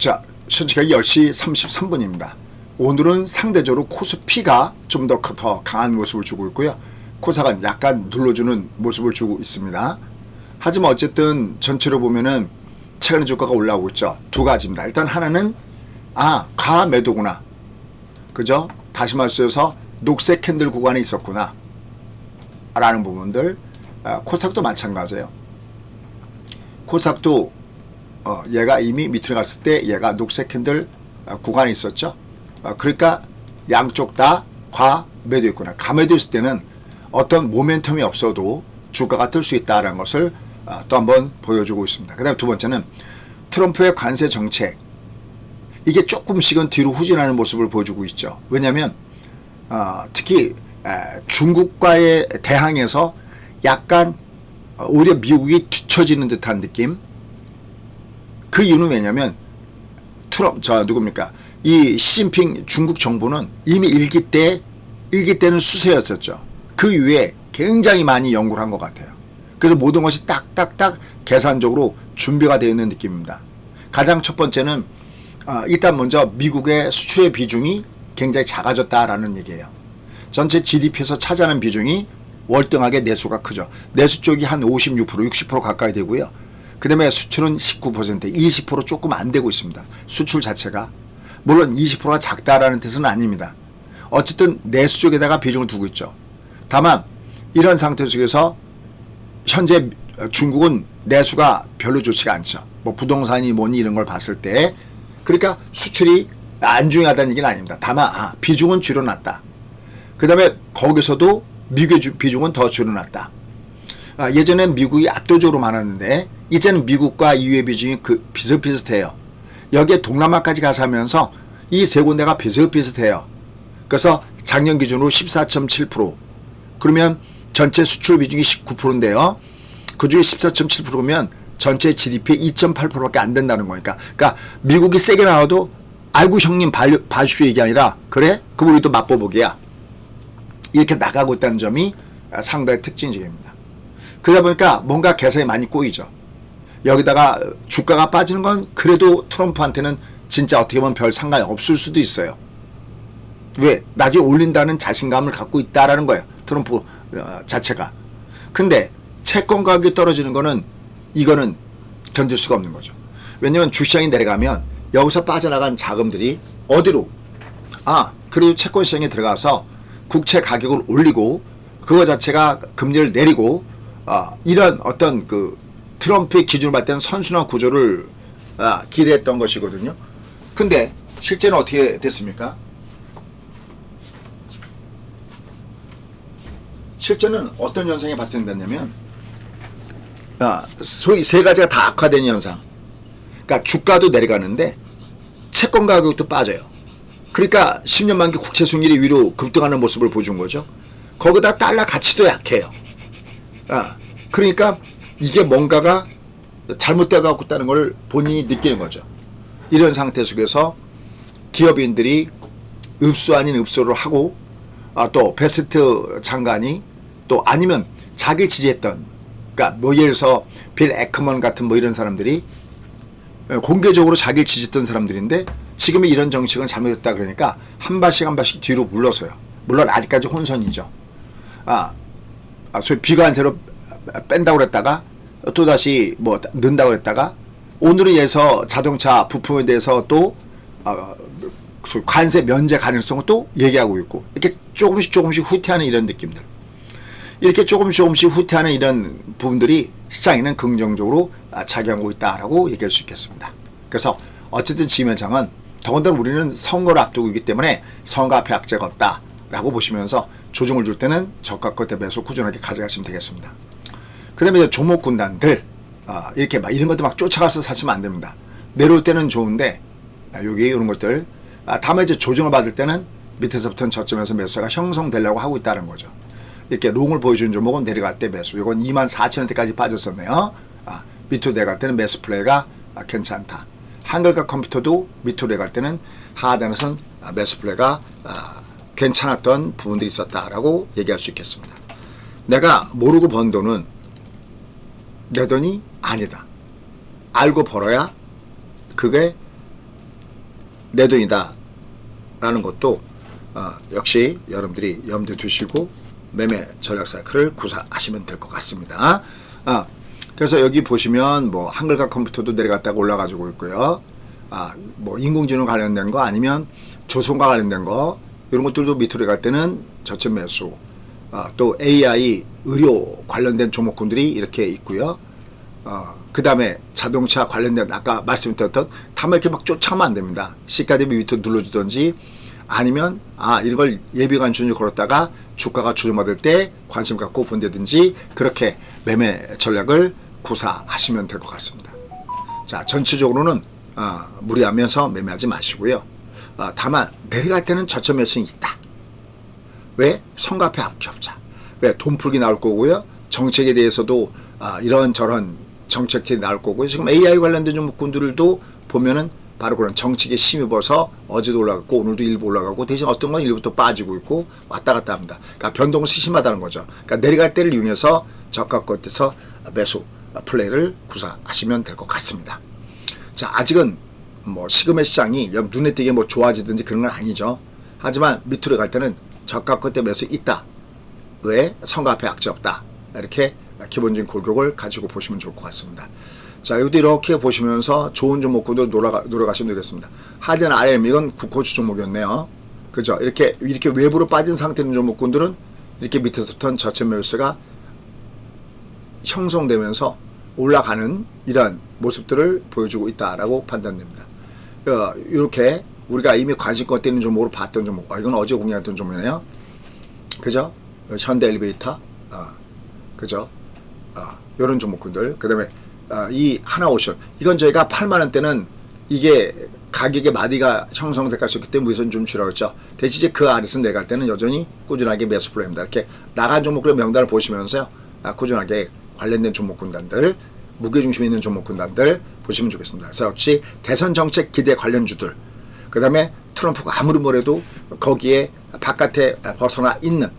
자, 현재가 10시 33분입니다. 오늘은 상대적으로 코스피가 좀 더 강한 모습을 주고 있고요. 코스닥은 약간 눌러주는 모습을 주고 있습니다. 하지만 어쨌든 전체로 보면은 최근에 주가가 올라오고 있죠. 두 가지입니다. 일단 하나는 가매도구나. 그죠? 다시 말씀해서 녹색 캔들 구간에 있었구나 라는 부분들. 코스닥도 마찬가지예요. 코스닥도 얘가 이미 밑으로 갔을 때 얘가 녹색 캔들 구간에 있었죠. 그러니까 양쪽 다 과매도 있구나. 가매도 있을 때는 어떤 모멘텀이 없어도 주가가 뜰 수 있다는 것을 또 한번 보여주고 있습니다. 그 다음에 두 번째는 트럼프의 관세 정책, 이게 조금씩은 뒤로 후진하는 모습을 보여주고 있죠. 왜냐하면 특히 중국과의 대항에서 약간 오히려 미국이 뒤처지는 듯한 느낌. 그 이유는 왜냐면 누굽니까? 이 시진핑 중국 정부는 이미 일기 때는 수세였었죠. 그 이후에 굉장히 많이 연구를 한 것 같아요. 그래서 모든 것이 딱딱딱 계산적으로 준비가 되어 있는 느낌입니다. 가장 첫 번째는 일단 먼저 미국의 수출의 비중이 굉장히 작아졌다라는 얘기예요. 전체 GDP에서 차지하는 비중이 월등하게 내수가 크죠. 내수 쪽이 한 56%, 60% 가까이 되고요. 그 다음에 수출은 19%, 20% 조금 안 되고 있습니다. 수출 자체가. 물론 20%가 작다라는 뜻은 아닙니다. 어쨌든 내수 쪽에다가 비중을 두고 있죠. 다만 이런 상태 속에서 현재 중국은 내수가 별로 좋지가 않죠. 뭐 부동산이 뭐니 이런 걸 봤을 때. 그러니까 수출이 안 중요하다는 얘기는 아닙니다. 다만 비중은 줄여놨다. 그 다음에 거기서도 미국의 비중은 더 줄여놨다. 예전엔 미국이 압도적으로 많았는데 이제는 미국과 EU의 비중이 비슷비슷해요. 여기에 동남아까지 가서 하면서 이 세 군데가 비슷비슷해요. 그래서 작년 기준으로 14.7%. 그러면 전체 수출 비중이 19%인데요. 그중에 14.7%면 전체 GDP의 2.8%밖에 안 된다는 거니까. 그러니까 미국이 세게 나와도 아이고 형님 봐주시오 얘기 아니라 그래? 그럼 우리도 맛보보기야. 이렇게 나가고 있다는 점이 상당히 특징적입니다. 그러다 보니까 뭔가 계산이 많이 꼬이죠. 여기다가 주가가 빠지는 건 그래도 트럼프한테는 진짜 어떻게 보면 별 상관이 없을 수도 있어요. 왜? 나중에 올린다는 자신감을 갖고 있다라는 거예요. 트럼프 자체가. 근데 채권 가격이 떨어지는 거는 이거는 견딜 수가 없는 거죠. 왜냐하면 주시장이 내려가면 여기서 빠져나간 자금들이 어디로? 그래도 채권 시장에 들어가서 국채 가격을 올리고 그거 자체가 금리를 내리고 이런 어떤 그 트럼프의 기준을 봤을 때는 선순환 구조를 기대했던 것이거든요. 근데 실제는 어떻게 됐습니까? 실제는 어떤 현상이 발생됐냐면 소위 세 가지가 다 악화된 현상. 그러니까 주가도 내려가는데 채권 가격도 빠져요. 그러니까 10년 만기 국채 수익률이 위로 급등하는 모습을 보여준 거죠. 거기다 달러 가치도 약해요. 그러니까 이게 뭔가가 잘못되어 있다는 걸 본인이 느끼는 거죠. 이런 상태 속에서 기업인들이 읍수 아닌 읍수를 하고 또 베스트 장관이 또 아니면 자기를 지지했던, 그러니까 뭐 예를 들어서 빌 에크먼 같은 뭐 이런 사람들이 공개적으로 자기를 지지했던 사람들인데 지금의 이런 정책은 잘못됐다 그러니까 한 발씩 한 발씩 뒤로 물러서요. 물론 아직까지 혼선이죠. 소위 비관세로 뺀다고 그랬다가 또다시 뭐 넣는다고 그랬다가 오늘에 의해서 자동차 부품에 대해서 또 관세 면제 가능성을 또 얘기하고 있고 이렇게 조금씩 후퇴하는 이런 느낌들. 이렇게 조금씩 후퇴하는 이런 부분들이 시장에는 긍정적으로 작용하고 있다라고 얘기할 수 있겠습니다. 그래서 어쨌든 지금 현상은 더군다나 우리는 선거를 앞두고 있기 때문에 선거 앞에 악재가 없다라고 보시면서 조정을 줄 때는 저가 끝에 매수 꾸준하게 가져가시면 되겠습니다. 그 다음에 이제 종목 군단들 이렇게 막 이런 것들 막 쫓아가서 사시면 안 됩니다. 내려올 때는 좋은데 여기 이런 것들 다음에 이제 조정을 받을 때는 밑에서부터는 저점에서 매수가 형성되려고 하고 있다는 거죠. 이렇게 롱을 보여주는 종목은 내려갈 때 매수. 이건 24,000원대까지 빠졌었네요. 밑으로 내려갈 때는 매수 플레이가 괜찮다. 한글과 컴퓨터도 밑으로 내려갈 때는 하단에서는 매수 플레이가 괜찮았던 부분들이 있었다라고 얘기할 수 있겠습니다. 내가 모르고 번 돈은 내 돈이 아니다. 알고 벌어야 그게 내 돈이다 라는 것도 역시 여러분들이 염두에 두시고 매매 전략 사이클을 구사하시면 될 것 같습니다. 그래서 여기 보시면 뭐 한글과 컴퓨터도 내려갔다가 올라가지고 있고요. 뭐 인공지능 관련된 거 아니면 조선과 관련된 거 이런 것들도 밑으로 갈 때는 저점 매수. 또 AI 의료 관련된 종목군들이 이렇게 있고요. 그 다음에 자동차 관련된 아까 말씀드렸던 다만 이렇게 막 쫓아가면 안 됩니다. 시가 대비 밑으로 눌러주든지 아니면 이런 걸 예비 관점을 걸었다가 주가가 조정받을 때 관심 갖고 본다든지 그렇게 매매 전략을 구사하시면 될 것 같습니다. 자, 전체적으로는 무리하면서 매매하지 마시고요. 다만 내려갈 때는 저점 매수는 있다. 왜? 성과표 합격자. 왜? 돈풀기 나올 거고요. 정책에 대해서도 이런저런 정책들이 나올 거고요. 지금 AI 관련된 종목군들도 보면은 바로 그런 정책에 힘입어서 어제도 올라갔고 오늘도 일부 올라가고 대신 어떤 건 일부터 빠지고 있고 왔다 갔다 합니다. 그러니까 변동시 심하다는 거죠. 그러니까 내려갈 때를 이용해서 저가 끝에서 매수 플레이를 구사하시면 될 것 같습니다. 자, 아직은 뭐 시금의 시장이 눈에 띄게 뭐 좋아지든지 그런 건 아니죠. 하지만 밑으로 갈 때는 저가 끝에 매수 있다. 왜? 성과 앞에 악재 없다. 이렇게 기본적인 골격을 가지고 보시면 좋을 것 같습니다. 자, 여기도 이렇게 보시면서 좋은 종목군도 노려가시면 되겠습니다. 하진 RM 이건 국호주 종목이었네요. 그죠? 이렇게 외부로 빠진 상태인 종목군들은 이렇게 밑에서부터 저점 매수가 형성되면서 올라가는 이런 모습들을 보여주고 있다라고 판단됩니다. 이렇게 우리가 이미 관심권 떼는 종목으로 봤던 종목, 이건 어제 공략했던 종목이네요. 그죠? 현대 엘리베이터, 그죠? 이런 종목군들. 그 다음에 이 하나오션, 이건 저희가 8만원대는 이게 가격의 마디가 형성될 수 있기 때문에 우선 좀 줄여왔죠. 대신 이제 그 아래서 내려갈 때는 여전히 꾸준하게 매수 플레이입니다. 이렇게 나간 종목들의 명단을 보시면서요, 꾸준하게 관련된 종목군단들, 무게중심에 있는 종목군단들 보시면 좋겠습니다. 그래서 역시 대선 정책 기대 관련주들, 그 다음에 트럼프가 아무리 뭐래도 거기에 바깥에 벗어나 있는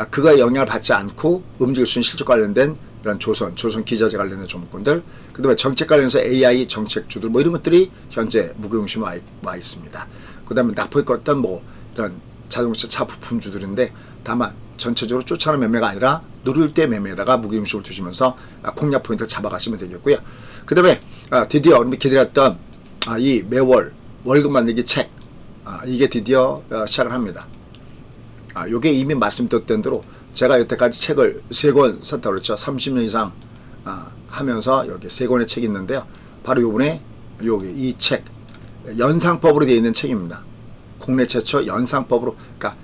그거에 영향을 받지 않고 움직일 수 있는 실적 관련된 이런 조선 기자재 관련된 종목군들, 그 다음에 정책 관련해서 AI 정책주들 뭐 이런 것들이 현재 무게중심에 와 있습니다. 그 다음에 납포에 껐던 뭐 이런 자동차 차 부품주들인데 다만 전체적으로 쫓아오는 매매가 아니라 누를 때 매매에다가 무게중심을 두시면서 공략 포인트를 잡아가시면 되겠고요. 그 다음에 드디어 여러분이 기다렸던 이 매월 월급 만들기 책, 이게 드디어 시작을 합니다. 요게 이미 말씀드렸던 대로 제가 여태까지 책을 3권 썼다고 그랬죠. 30년 이상 하면서 여기 3권의 책이 있는데요. 바로 요번에 여기 이 책 연상법으로 되어 있는 책입니다. 국내 최초 연상법으로, 그러니까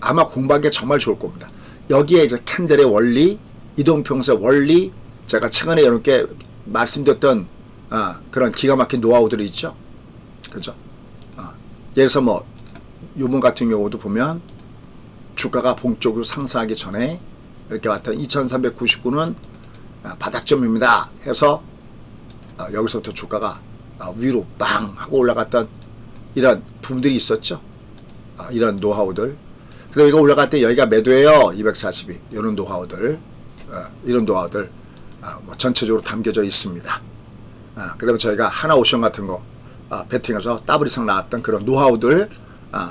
아마 공부하기가 정말 좋을 겁니다. 여기에 이제 캔들의 원리, 이동평수의 원리, 제가 최근에 여러분께 말씀드렸던 그런 기가 막힌 노하우들이 있죠. 그죠? 예를 들어서 뭐 요번 같은 경우도 보면 주가가 본격적으로 상승하기 전에 이렇게 왔던 2399는 바닥점입니다 해서 여기서부터 주가가 위로 빵 하고 올라갔던 이런 부분들이 있었죠. 이런 노하우들. 그다음에 이거 올라갈 때 여기가 매도예요. 242 이런 노하우들, 이런 노하우들 뭐 전체적으로 담겨져 있습니다. 그다음에 저희가 하나오션 같은 거 베팅해서 더블 이상 나왔던 그런 노하우들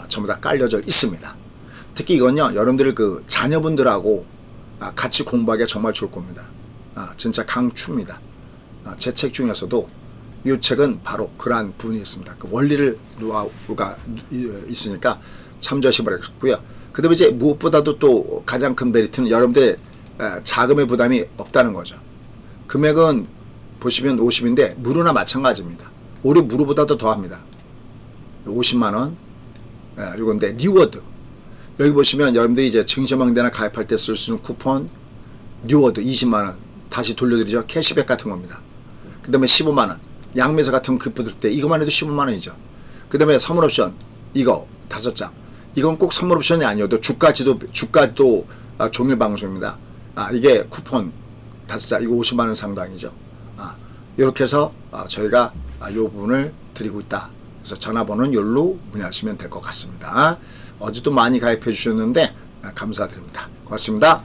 전부 다 깔려져 있습니다. 특히 이건요, 여러분들 그 자녀분들하고 같이 공부하기가 정말 좋을 겁니다. 진짜 강추입니다. 제 책 중에서도 이 책은 바로 그러한 부분이 있습니다. 그 원리를 노하우가 있으니까 참조하시 바라겠고요. 그 다음에 이제 무엇보다도 또 가장 큰 메리트는 여러분들의 자금의 부담이 없다는 거죠. 금액은 보시면 50인데 무료나 마찬가지입니다. 올해 무료보다도 더합니다. 50만원, 이건데 리워드. 여기 보시면 여러분들이 이제 증시망대나 가입할 때 쓸 수 있는 쿠폰, 리워드 20만원 다시 돌려드리죠. 캐시백 같은 겁니다. 그 다음에 15만원, 양매수 같은 거 급부들 때 이것만 해도 15만원이죠. 그 다음에 선물옵션, 이거 5장. 이건 꼭 선물옵션이 아니어도 주가도 종일 방송입니다. 이게 쿠폰 5장, 이거 50만원 상당이죠. 이렇게 해서 저희가 이 부분을 드리고 있다. 그래서 전화번호는 여기로 문의하시면 될 것 같습니다. 어제도 많이 가입해 주셨는데 감사드립니다. 고맙습니다.